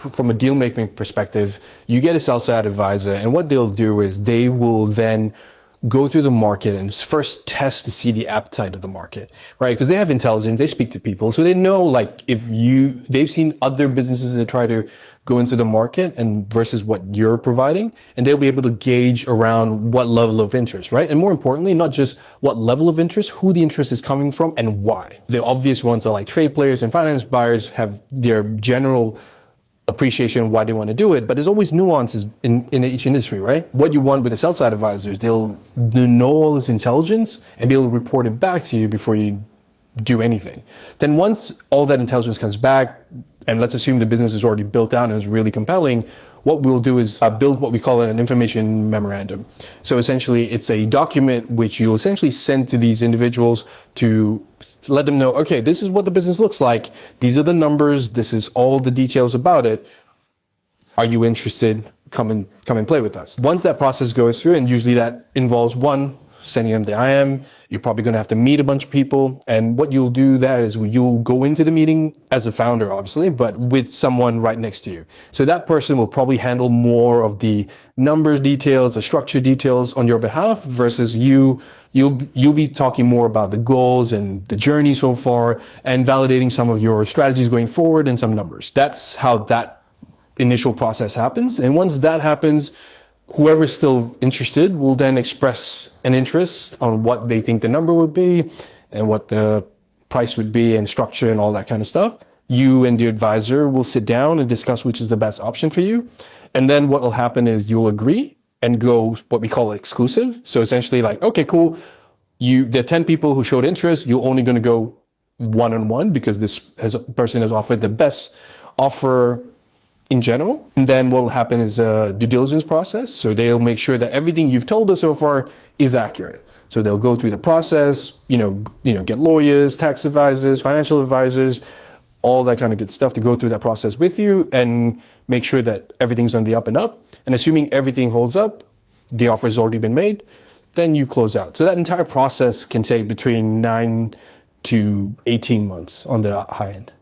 from a deal making perspective, you get a sell side advisor, and what they'll do is they will then go through the market and first test to see the appetite of the market, right? Because they have intelligence, they speak to people, so they know, like, they've seen other businesses that try to go into the market and versus what you're providing, and they'll be able to gauge around what level of interest, right? And more importantly, not just what level of interest, who the interest is coming from and why. The obvious ones are like trade players and finance buyers have their general appreciation why they want to do it, but there's always nuances in each industry, right? What you want with the sell side advisors, they'll know all this intelligence and be able to report it back to you before you do anything. Then once all that intelligence comes back, and let's assume the business is already built out and is really compelling, what we'll do is build what we call an information memorandum. So essentially, it's a document which you'll essentially send to these individuals to let them know, okay, this is what the business looks like. These are the numbers. This is all the details about it. Are you interested? Come and play with us. Once that process goes through, and usually that involves sending them the IM, you're probably going to have to meet a bunch of people. And what you'll do there is you'll go into the meeting as a founder, obviously, but with someone right next to you. So that person will probably handle more of the numbers details, the structure details on your behalf versus you'll be talking more about the goals and the journey so far and validating some of your strategies going forward and some numbers. That's how that initial process happens. And once that happens, whoever is still interested will then express an interest on what they think the number would be and what the price would be and structure and all that kind of stuff. You and the advisor will sit down and discuss which is the best option for you. And then what will happen is you'll agree and go what we call exclusive. So essentially like, okay, cool. There are 10 people who showed interest. You're only going to go one-on-one because this person has offered the best offer in general. And then what will happen is a due diligence process. So they'll make sure that everything you've told us so far is accurate. So they'll go through the process, get lawyers, tax advisors, financial advisors, all that kind of good stuff to go through that process with you and make sure that everything's on the up and up. And assuming everything holds up, the offer has already been made, then you close out. So that entire process can take between 9 to 18 months on the high end.